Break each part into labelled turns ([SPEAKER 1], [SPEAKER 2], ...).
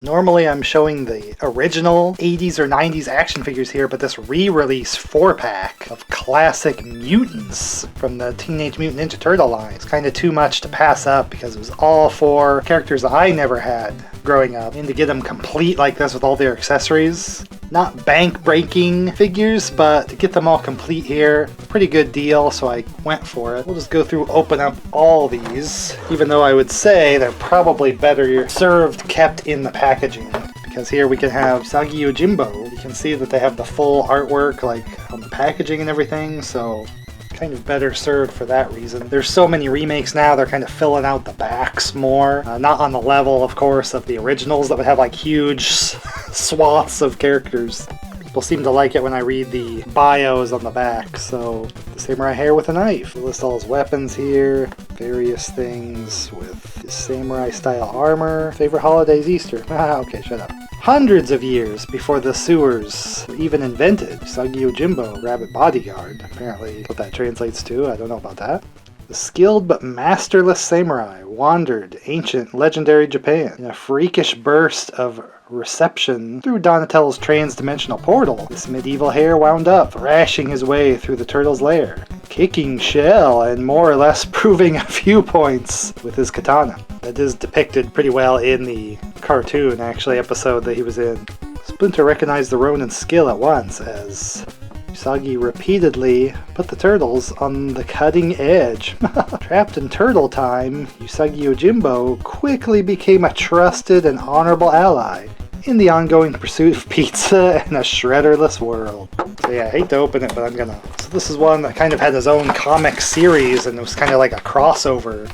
[SPEAKER 1] Normally I'm showing the original 80s or 90s action figures here, but this re-release 4-pack of Classic Mutants from the Teenage Mutant Ninja Turtle line is kind of too much to pass up because it was all 4 characters that I never had growing up. And to get them complete like this with all their accessories, not bank-breaking figures, but to get them all complete here, pretty good deal, so I went for it. We'll just go through, open up all these, even though I would say they're probably better served kept in the packaging. Because here we can have Usagi Yojimbo. You can see that they have the full artwork like on the packaging and everything, so kind of better served for that reason. There's so many remakes now, they're kind of filling out the backs more. Not on the level, of course, of the originals that would have like huge swaths of characters. People seem to like it when I read the bios on the back. So, the samurai hair with a knife. We'll list all his weapons here, various things with his samurai style armor. Favorite holidays, Easter. Okay, shut up. Hundreds of years before the sewers were even invented, Usagi Yojimbo, rabbit bodyguard, apparently what that translates to, I don't know about that. The skilled but masterless samurai wandered ancient legendary Japan in a freakish burst of reception through Donatello's trans-dimensional portal. This medieval hare wound up, thrashing his way through the turtle's lair, kicking shell and more or less proving a few points with his katana. That is depicted pretty well in the cartoon, actually, episode that he was in. Splinter recognized the Ronin's skill at once as Usagi repeatedly put the turtles on the cutting edge. Trapped in turtle time, Usagi Yojimbo quickly became a trusted and honorable ally in the ongoing pursuit of pizza in a shredderless world. So yeah, I hate to open it, but I'm gonna. So this is one that kind of had his own comic series, and it was kind of like a crossover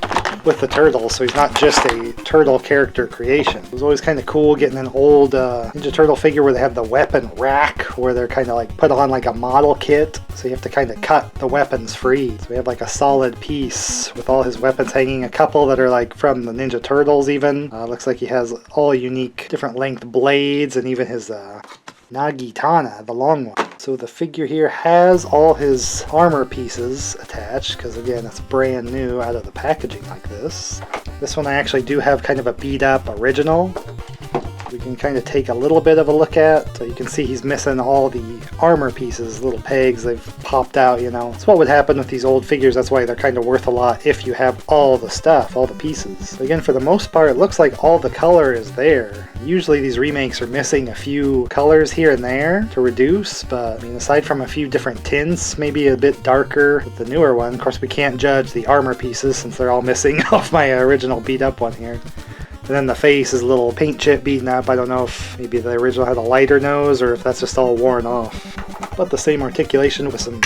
[SPEAKER 1] with the turtles, so he's not just a turtle character creation. It was always kind of cool getting an old Ninja Turtle figure where they have the weapon rack, where they're kind of like put on like a model kit, so you have to kind of cut the weapons free. So we have like a solid piece with all his weapons hanging, a couple that are like from the Ninja Turtles even. Looks like he has all unique different length blades, and even his Nagitana, the long one. So the figure here has all his armor pieces attached, because again, it's brand new out of the packaging like this. This one I actually do have kind of a beat up original. We can kind of take a little bit of a look at. So you can see he's missing all the armor pieces, little pegs, they've popped out, you know. It's what would happen with these old figures, that's why they're kind of worth a lot if you have all the stuff, all the pieces. But again, for the most part, it looks like all the color is there. Usually these remakes are missing a few colors here and there to reduce, but I mean, aside from a few different tints, maybe a bit darker with the newer one. Of course, we can't judge the armor pieces since they're all missing off my original beat up one here. And then the face is a little paint chip beaten up. I don't know if maybe the original had a lighter nose or if that's just all worn off. But the same articulation with some...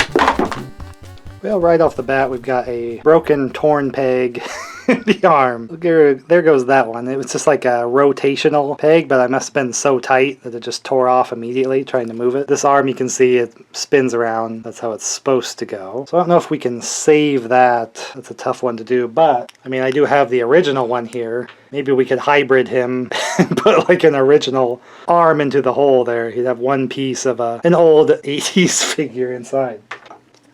[SPEAKER 1] Well, right off the bat, we've got a broken, torn peg in the arm. There goes that one. It was just like a rotational peg, but I must have been so tight that it just tore off immediately trying to move it. This arm, you can see it spins around. That's how it's supposed to go. So I don't know if we can save that. That's a tough one to do, but I mean, I do have the original one here. Maybe we could hybrid him and put like an original arm into the hole there. He'd have one piece of an old 80s figure inside.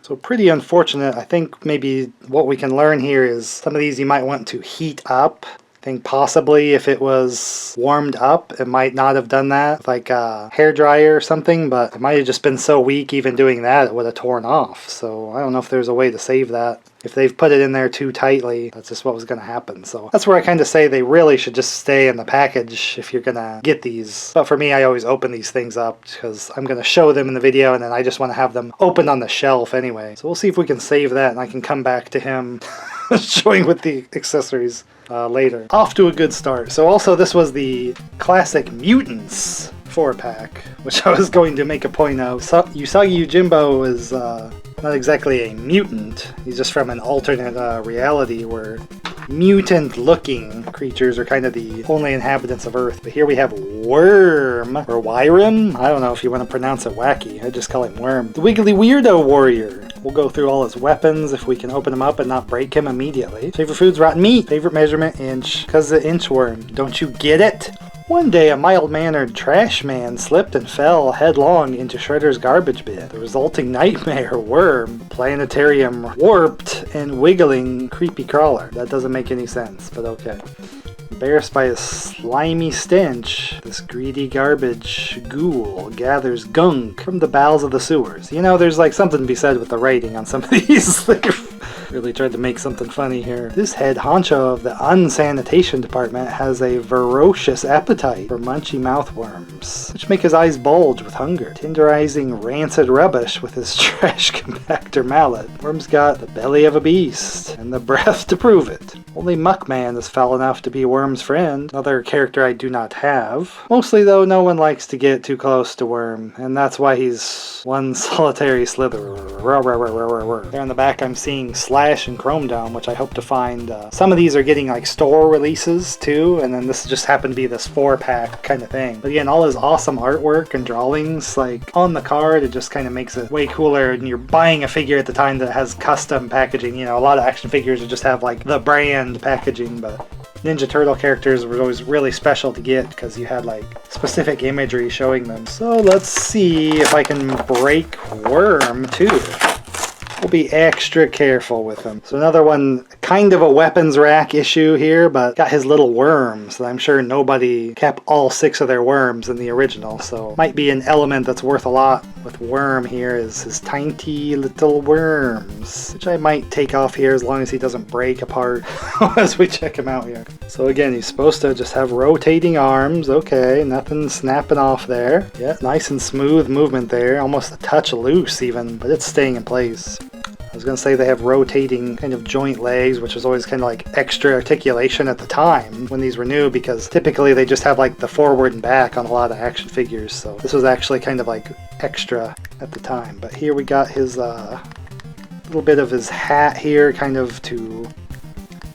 [SPEAKER 1] So pretty unfortunate. I think maybe what we can learn here is some of these you might want to heat up. I think possibly if it was warmed up, it might not have done that, like a hairdryer or something, but it might have just been so weak even doing that it would have torn off. So I don't know if there's a way to save that. If they've put it in there too tightly, that's just what was going to happen. So that's where I kind of say they really should just stay in the package if you're going to get these. But for me, I always open these things up because I'm going to show them in the video and then I just want to have them open on the shelf anyway. So we'll see if we can save that and I can come back to him showing with the accessories later. Off to a good start. So also this was the Classic Mutants 4-pack, which I was going to make a point of. Usagi Yojimbo is not exactly a mutant. He's just from an alternate reality where mutant-looking creatures are kind of the only inhabitants of Earth. But here we have Wyrm, or Wyrm? I don't know if you want to pronounce it wacky. I just call him Wyrm. The Wiggly Weirdo Warrior. We'll go through all his weapons if we can open them up and not break him immediately. Favorite foods, rotten meat. Favorite measurement, inch. Because the inchworm. Don't you get it? One day, a mild-mannered trash man slipped and fell headlong into Shredder's garbage bin. The resulting nightmare, Wyrm, planetarium warped and wiggling creepy crawler. That doesn't make any sense, but okay. Embarrassed by his slimy stench, this greedy garbage ghoul gathers gunk from the bowels of the sewers. You know, there's like something to be said with the writing on some of these. Really tried to make something funny here. This head honcho of the unsanitation department has a ferocious appetite for munchy mouthworms, which make his eyes bulge with hunger, tenderizing rancid rubbish with his trash compactor mallet. Worm's got the belly of a beast, and the breath to prove it. Only Muckman is foul enough to be Wyrm's friend, another character I do not have. Mostly though, no one likes to get too close to Wyrm, and that's why he's one solitary slitherer. There in the back I'm seeing Slash and Chrome Dome, which I hope to find. Some of these are getting like store releases too, and then this just happened to be this 4-pack kind of thing. But again, all his awesome artwork and drawings like on the card, it just kind of makes it way cooler, and you're buying a figure at the time that has custom packaging. You know, a lot of action figures would just have like the brand packaging, but Ninja Turtle characters were always really special to get because you had like specific imagery showing them. So let's see if I can break Wyrm too. We'll be extra careful with him. So another one, kind of a weapons rack issue here, but got his little worms. I'm sure nobody kept all 6 of their worms in the original, so might be an element that's worth a lot with Wyrm here is his tiny little worms, which I might take off here as long as he doesn't break apart as we check him out here. So again, he's supposed to just have rotating arms. Okay, nothing snapping off there. Yeah, nice and smooth movement there, almost a touch loose even, but it's staying in place. I was going to say they have rotating kind of joint legs, which was always kind of like extra articulation at the time when these were new, because typically they just have like the forward and back on a lot of action figures, so this was actually kind of like extra at the time. But here we got his little bit of his hat here, kind of to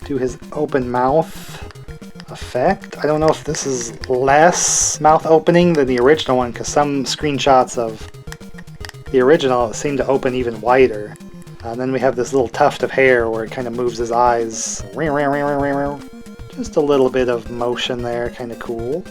[SPEAKER 1] do his open mouth effect. I don't know if this is less mouth opening than the original one, because some screenshots of the original seem to open even wider. And then we have this little tuft of hair where it kind of moves his eyes. Just a little bit of motion there, kind of cool.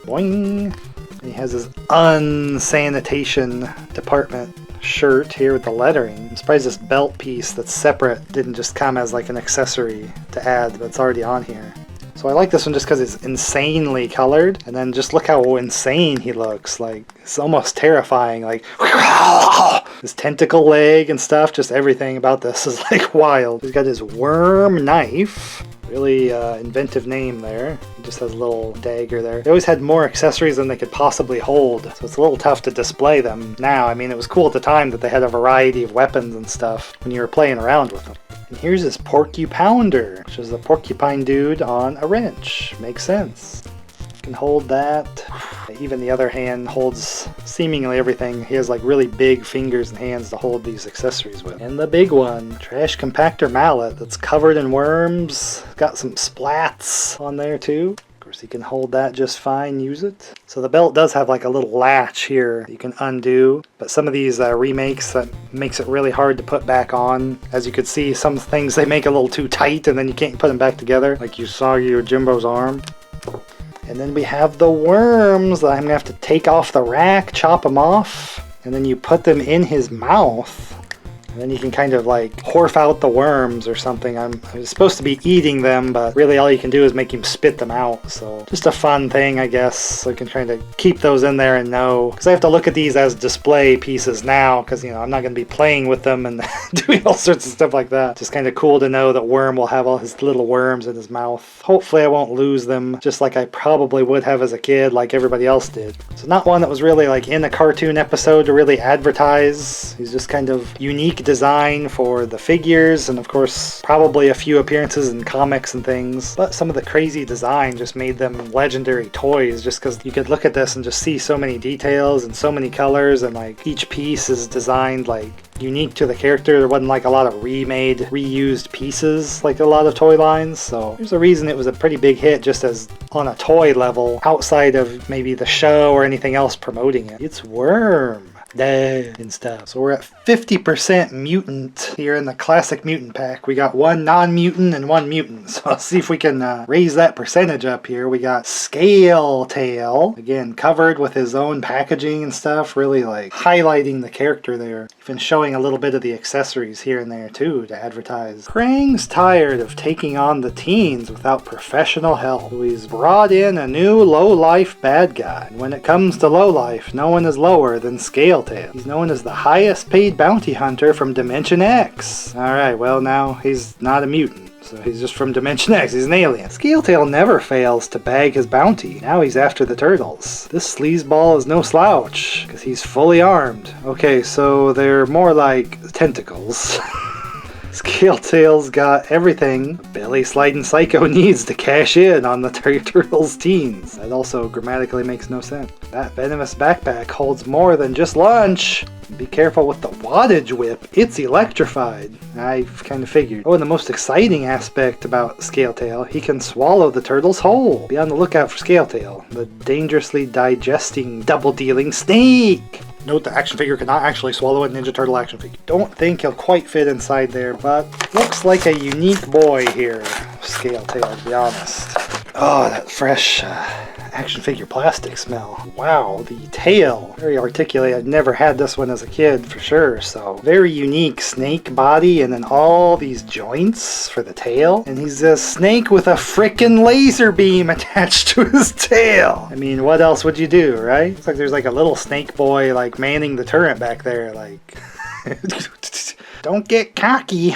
[SPEAKER 1] Boing! And he has his unsanitation department shirt here with the lettering. I'm surprised this belt piece that's separate didn't just come as like an accessory to add, but it's already on here. So I like this one just because it's insanely colored, and then just look how insane he looks. Like, it's almost terrifying. Like, his tentacle leg and stuff, just everything about this is like wild. He's got his Wyrm knife. Really inventive name there. He just has a little dagger there. They always had more accessories than they could possibly hold, so it's a little tough to display them now. I mean, it was cool at the time that they had a variety of weapons and stuff when you were playing around with them. And here's his Porcupounder, which is a porcupine dude on a wrench. Makes sense. Can hold that. Even the other hand holds seemingly everything. He has like really big fingers and hands to hold these accessories with. And the big one, trash compactor mallet that's covered in worms. Got some splats on there too. Of course, he can hold that just fine, use it. So the belt does have like a little latch here you can undo, but some of these remakes that makes it really hard to put back on. As you could see, some things they make a little too tight and then you can't put them back together, like Usagi Yojimbo's arm. And then we have the worms that I'm going to have to take off the rack, chop them off, and then you put them in his mouth. And then you can kind of like horf out the worms or something. I'm supposed to be eating them, but really all you can do is make him spit them out. So just a fun thing, I guess. So I can try to keep those in there and know. Because I have to look at these as display pieces now, because, you know, I'm not going to be playing with them and doing all sorts of stuff like that. Just kind of cool to know that Wyrm will have all his little worms in his mouth. Hopefully I won't lose them, just like I probably would have as a kid, like everybody else did. So not one that was really like in a cartoon episode to really advertise. He's just kind of unique design for the figures, and of course probably a few appearances in comics and things, but some of the crazy design just made them legendary toys, just because you could look at this and just see so many details and so many colors, and like each piece is designed like unique to the character. There wasn't like a lot of remade, reused pieces like a lot of toy lines, so there's a reason it was a pretty big hit just as on a toy level, outside of maybe the show or anything else promoting it. It's Wyrm and stuff. So we're at 50% mutant here in the Classic Mutant pack. We got one non-mutant and one mutant. So let's see if we can raise that percentage up here. We got Scaletail, again covered with his own packaging and stuff, really like highlighting the character there. Even showing a little bit of the accessories here and there too to advertise. Krang's tired of taking on the teens without professional help, so he's brought in a new low-life bad guy. And when it comes to low-life, no one is lower than Scaletail. He's known as the highest paid bounty hunter from Dimension X. Alright, well now he's not a mutant. So he's just from Dimension X, he's an alien. Scaletail never fails to bag his bounty. Now he's after the turtles. This sleazeball is no slouch, because he's fully armed. Okay, so they're more like tentacles. Scaletail's got everything a belly-sliding psycho needs to cash in on the Turtles' teens. That also grammatically makes no sense. That venomous backpack holds more than just lunch. Be careful with the wattage whip, it's electrified. I've kind of figured. Oh, and the most exciting aspect about Scaletail, he can swallow the turtles whole. Be on the lookout for Scaletail, the dangerously digesting, double-dealing snake. Note the action figure cannot actually swallow a Ninja Turtle action figure. Don't think he'll quite fit inside there, but looks like a unique boy here, Scaletail, to be honest. Oh, that fresh action figure plastic smell. Wow, the tail. Very articulate. I've never had this one as a kid for sure, so very unique snake body and then all these joints for the tail. And he's a snake with a frickin' laser beam attached to his tail. I mean, what else would you do, right? Looks like there's like a little snake boy like manning the turret back there, like... Don't get cocky.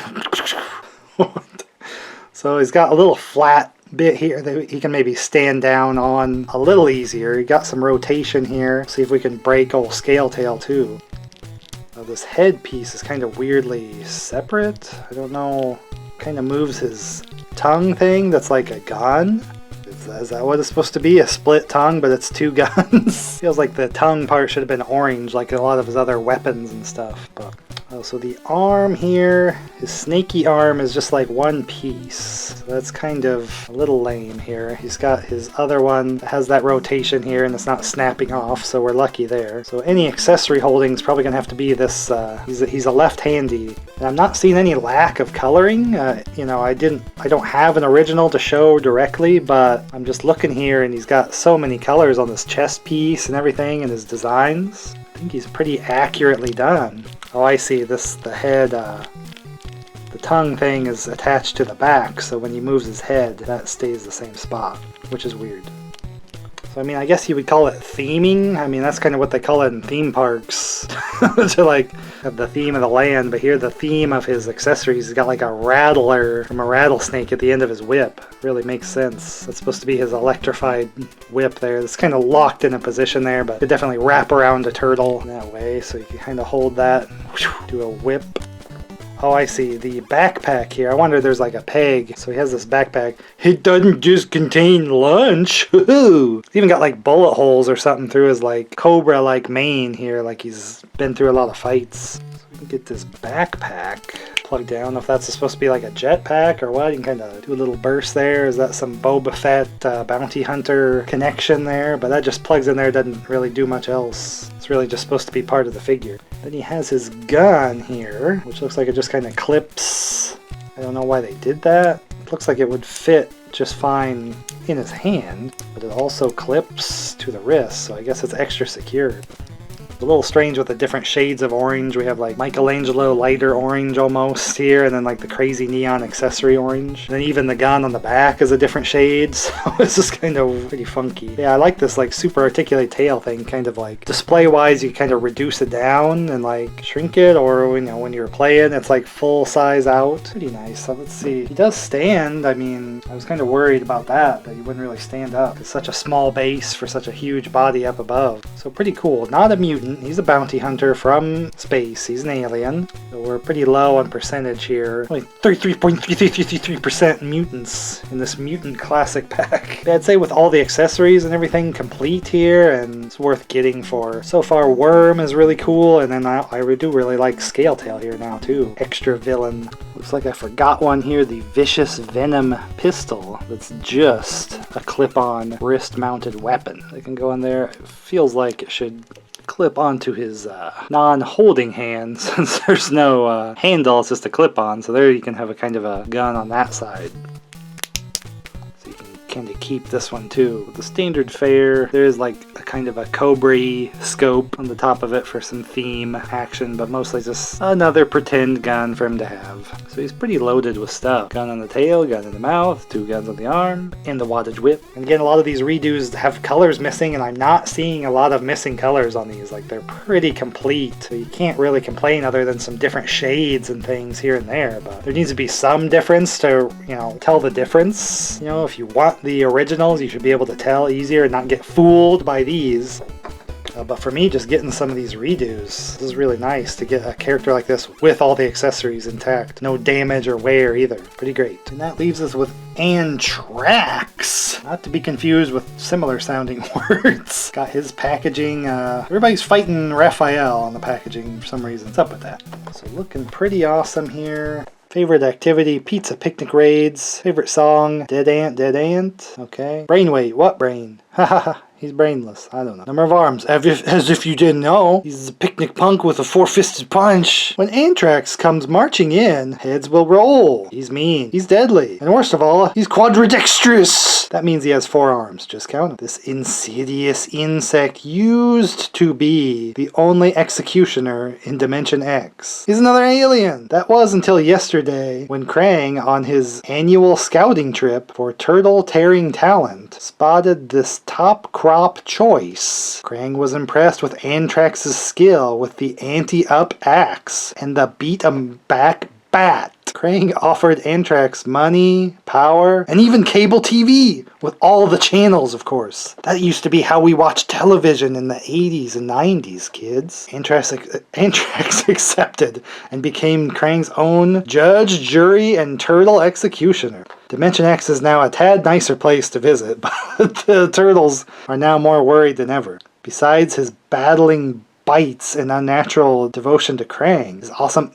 [SPEAKER 1] So he's got a little flat bit here that he can maybe stand down on a little easier. He got some rotation here. See if we can break old Scaletail too. This headpiece is kind of weirdly separate. I don't know. Kind of moves his tongue thing that's like a gun. Is that what it's supposed to be? A split tongue, but it's two guns? Feels like the tongue part should have been orange like a lot of his other weapons and stuff. But so the arm here, his snaky arm is just like one piece. So that's kind of a little lame here. He's got his other one that has that rotation here and it's not snapping off, so we're lucky there. So any accessory holding is probably going to have to be this, he's a left-handy. And I'm not seeing any lack of coloring. You know, I don't have an original to show directly, but I'm just looking here and he's got so many colors on this chest piece and everything and his designs. I think he's pretty accurately done. Oh, I see. The head, the tongue thing is attached to the back, so when he moves his head, that stays the same spot, which is weird. So, I mean, I guess you would call it theming. I mean, that's kind of what they call it in theme parks, to like have the theme of the land, but here the theme of his accessories, he's got like a rattler from a rattlesnake at the end of his whip. Really makes sense. That's supposed to be his electrified whip there. It's kind of locked in a position there, but it definitely wrap around a turtle in that way, so you can kind of hold that, do a whip. Oh, I see. The backpack here. I wonder if there's like a peg. So he has this backpack. It doesn't just contain lunch. Woohoo! He's even got like bullet holes or something through his like cobra-like mane here. Like he's been through a lot of fights. So we can get this backpack plugged down. I don't know if that's supposed to be like a jetpack or what. You can kind of do a little burst there. Is that some Boba Fett bounty hunter connection there? But that just plugs in there. Doesn't really do much else. It's really just supposed to be part of the figure. Then he has his gun here, which looks like it just kind of clips. I don't know why they did that. It looks like it would fit just fine in his hand, but it also clips to the wrist, so I guess it's extra secure. A little strange with the different shades of orange. We have like Michelangelo lighter orange almost here, and then like the crazy neon accessory orange. And then even the gun on the back is a different shade, so it's just kind of pretty funky. Yeah, I like this like super articulate tail thing, kind of like display wise you kind of reduce it down and like shrink it, or you know when you're playing it's like full size out. Pretty nice. So let's see. He does stand. I mean, I was kind of worried about that he wouldn't really stand up. It's such a small base for such a huge body up above. So pretty cool. Not a mutant. He's a bounty hunter from space. He's an alien. So we're pretty low on percentage here. Only 33.3333% mutants in this mutant classic pack. But I'd say with all the accessories and everything complete here, and it's worth getting for. So far, Wyrm is really cool, and then I do really like Scaletail here now too. Extra villain. Looks like I forgot one here, the Vicious Venom pistol. That's just a clip-on wrist-mounted weapon. It can go in there. It feels like it should clip onto his non-holding hand, since there's no handle, it's just a clip-on, so there you can have a kind of a gun on that side. So you can kind of keep this one too. The standard fare, there is like a kind of a Cobra scope on the top of it for some theme action, but mostly just another pretend gun for him to have. So he's pretty loaded with stuff. Gun on the tail, gun in the mouth, 2 guns on the arm, and the wattage whip. And again, a lot of these redos have colors missing, and I'm not seeing a lot of missing colors on these. Like, they're pretty complete, so you can't really complain other than some different shades and things here and there, but there needs to be some difference to, you know, tell the difference. You know, if you want the originals, you should be able to tell easier and not get fooled by these. But for me, just getting some of these redos, this is really nice to get a character like this with all the accessories intact. No damage or wear either. Pretty great. And that leaves us with Antrax. Not to be confused with similar sounding words. Got his packaging. Everybody's fighting Raphael on the packaging for some reason. What's up with that? So looking pretty awesome here. Favorite activity, pizza picnic raids. Favorite song, Dead Ant, Dead Ant. Okay. Brain weight, what brain? Hahaha. He's brainless. I don't know. Number of arms. As if you didn't know. He's a picnic punk with a 4-fisted punch. When Antrax comes marching in, heads will roll. He's mean. He's deadly. And worst of all, he's quadridextrous. That means he has 4 arms. Just count them. This insidious insect used to be the only executioner in Dimension X. He's another alien. That was until yesterday when Krang, on his annual scouting trip for turtle tearing talent, spotted this top crop choice. Krang was impressed with Antrax's skill with the anti-up axe and the beat-em-back bat. Krang offered Antrax money, power, and even cable TV, with all the channels, of course. That used to be how we watched television in the 80s and 90s, kids. Antrax accepted and became Krang's own judge, jury, and turtle executioner. Dimension X is now a tad nicer place to visit, but the turtles are now more worried than ever. Besides his battling bites and unnatural devotion to Krang,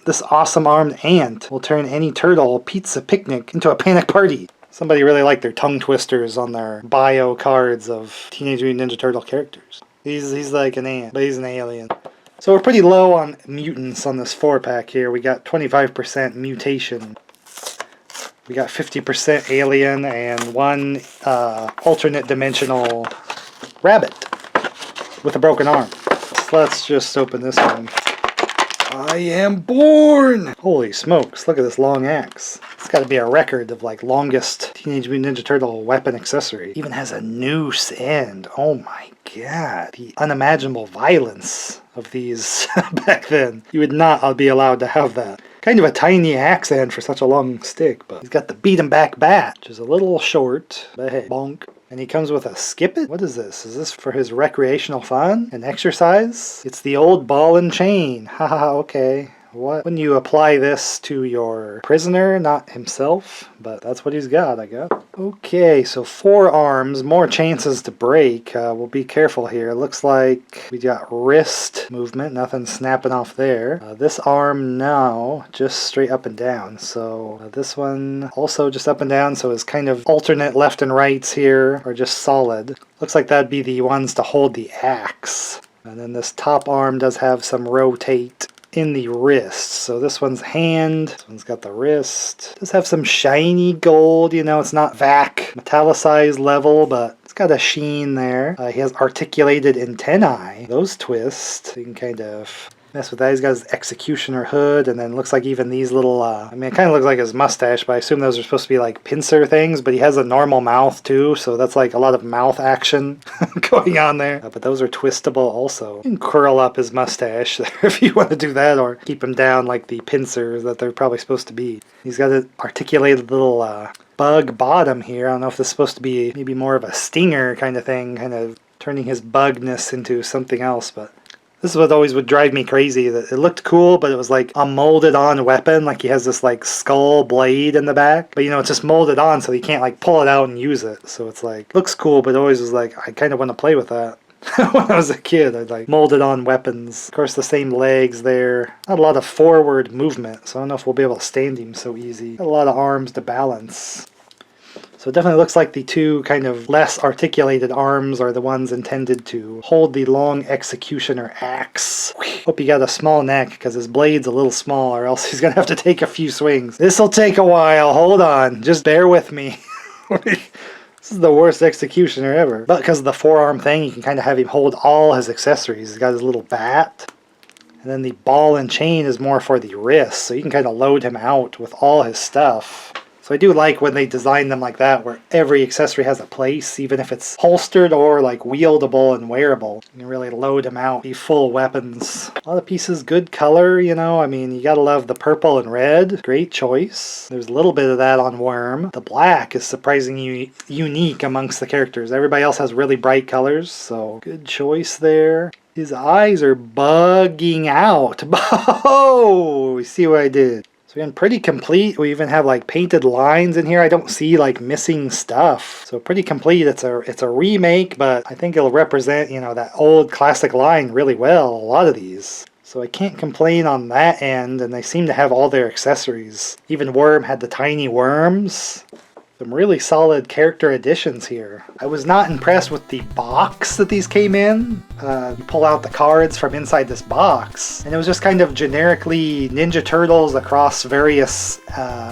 [SPEAKER 1] this awesome armed ant will turn any turtle pizza picnic into a panic party. Somebody really liked their tongue twisters on their bio cards of Teenage Mutant Ninja Turtle characters. He's like an ant, but he's an alien. So we're pretty low on mutants on this 4-pack here. We got 25% mutation. We got 50% alien and 1 alternate dimensional rabbit with a broken arm. Let's just open this one. I am born! Holy smokes, look at this long axe. It's got to be a record of like longest Teenage Mutant Ninja Turtle weapon accessory. Even has a noose end. Oh my god. The unimaginable violence of these back then. You would not be allowed to have that. Kind of a tiny axe end for such a long stick, but he's got the beat 'em back bat, which is a little short, but hey, bonk. And he comes with a skip it? What is this? Is this for his recreational fun and exercise? It's the old ball and chain. Haha, okay. What? When you apply this to your prisoner, not himself, but that's what he's got, I guess. Okay, so 4 arms, more chances to break. We'll be careful here. Looks like we got wrist movement, nothing snapping off there. This arm now, just straight up and down. So this one also just up and down, so it's kind of alternate left and rights here, or just solid. Looks like that'd be the ones to hold the axe. And then this top arm does have some rotate in the wrist. So this one's hand, this one's got the wrist. Does have some shiny gold, you know, it's not vac metallicized level, but it's got a sheen there. He has articulated antennae. Those twist. You can kind of mess with that. He's got his executioner hood, and then looks like even these little, I mean, it kind of looks like his mustache, but I assume those are supposed to be like pincer things, but he has a normal mouth too, so that's like a lot of mouth action going on there. But those are twistable also. You can curl up his mustache there if you want to do that, or keep him down like the pincers that they're probably supposed to be. He's got an articulated little bug bottom here. I don't know if this is supposed to be maybe more of a stinger kind of thing, kind of turning his bugness into something else, but this is what always would drive me crazy, that it looked cool, but it was like a molded on weapon, like he has this like skull blade in the back, but you know, it's just molded on so he can't like pull it out and use it, so it's like, looks cool, but it always was like, I kind of want to play with that. When I was a kid, I'd like molded on weapons. Of course, the same legs there. Not a lot of forward movement, so I don't know if we'll be able to stand him so easy. Got a lot of arms to balance. So it definitely looks like the 2 kind of less articulated arms are the ones intended to hold the long executioner axe. Hope he got a small neck, because his blade's a little small, or else he's going to have to take a few swings. This'll take a while. Hold on. Just bear with me. This is the worst executioner ever. But because of the forearm thing, you can kind of have him hold all his accessories. He's got his little bat. And then the ball and chain is more for the wrist, so you can kind of load him out with all his stuff. So I do like when they design them like that, where every accessory has a place, even if it's holstered or like wieldable and wearable. You can really load them out, be full weapons. A lot of pieces, good color, you know, I mean, you gotta love the purple and red. Great choice. There's a little bit of that on Wyrm. The black is surprisingly unique amongst the characters. Everybody else has really bright colors, so good choice there. His eyes are bugging out. Oh, you see what I did? So again, pretty complete. We even have like painted lines in here. I don't see like missing stuff. So pretty complete. It's a remake, but I think it'll represent, you know, that old classic line really well, a lot of these. So I can't complain on that end, and they seem to have all their accessories. Even Wyrm had the tiny worms. Some really solid character additions here. I was not impressed with the box that these came in. You pull out the cards from inside this box, and it was just kind of generically Ninja Turtles across various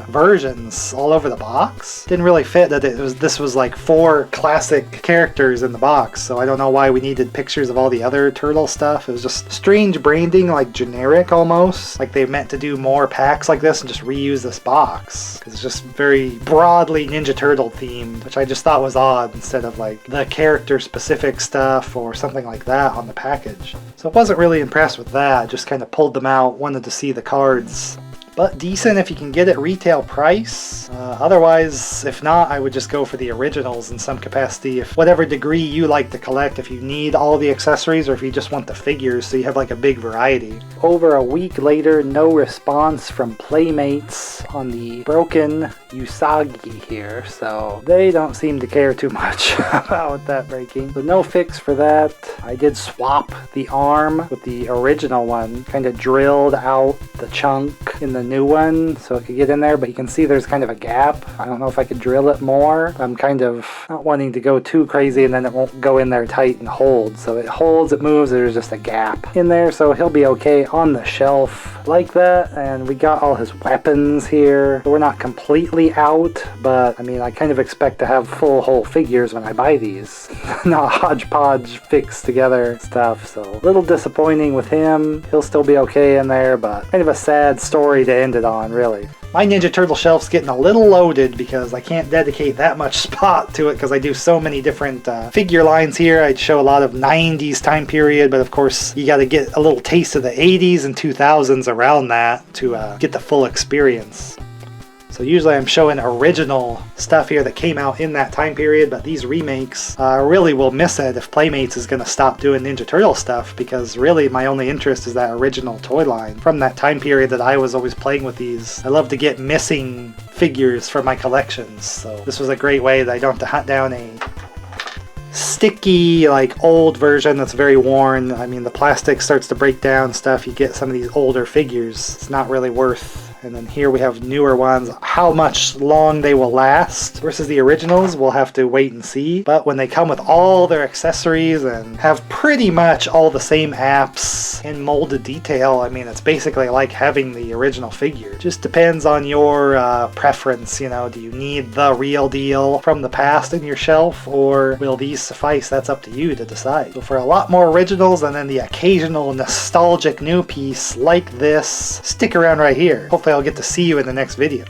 [SPEAKER 1] versions all over the box. Didn't really fit that this was like 4 classic characters in the box, so I don't know why we needed pictures of all the other turtle stuff. It was just strange branding, like generic almost. Like they meant to do more packs like this and just reuse this box. It's just very broadly Ninja Turtle themed, which I just thought was odd, instead of like the character specific stuff or something like that on the package. So I wasn't really impressed with that, just kind of pulled them out, wanted to see the cards. But decent if you can get it retail price. Otherwise, if not, I would just go for the originals in some capacity. If whatever degree you like to collect, if you need all the accessories or if you just want the figures so you have like a big variety. Over a week later, no response from Playmates on the broken Usagi here, so they don't seem to care too much about that breaking. So no fix for that. I did swap the arm with the original one, kind of drilled out the chunk in the new one so it could get in there, but you can see there's kind of a gap. I don't know if I could drill it more. I'm kind of not wanting to go too crazy and then it won't go in there tight and hold. So it holds, it moves, there's just a gap in there, so he'll be okay on the shelf like that. And we got all his weapons here. We're not completely out, but I mean, I kind of expect to have full whole figures when I buy these. Not hodgepodge fixed together stuff, so a little disappointing with him. He'll still be okay in there, but kind of a sad story to end it on, really. My Ninja Turtle shelf's getting a little loaded because I can't dedicate that much spot to it because I do so many different figure lines here. I'd show a lot of 90s time period, but of course you got to get a little taste of the 80s and 2000s around that to get the full experience. So usually I'm showing original stuff here that came out in that time period, but these remakes really will miss it if Playmates is going to stop doing Ninja Turtle stuff, because really my only interest is that original toy line from that time period that I was always playing with these. I love to get missing figures for my collections, so this was a great way that I don't have to hunt down a sticky, like old version that's very worn. I mean, the plastic starts to break down stuff. You get some of these older figures. It's not really worth. And then here we have newer ones. How much long they will last versus the originals, we'll have to wait and see. But when they come with all their accessories and have pretty much all the same apps and molded detail, I mean, it's basically like having the original figure. Just depends on your preference, you know. Do you need the real deal from the past in your shelf, or will these suffice? That's up to you to decide. So for a lot more originals and then the occasional nostalgic new piece like this, stick around right here. Hopefully I'll get to see you in the next video.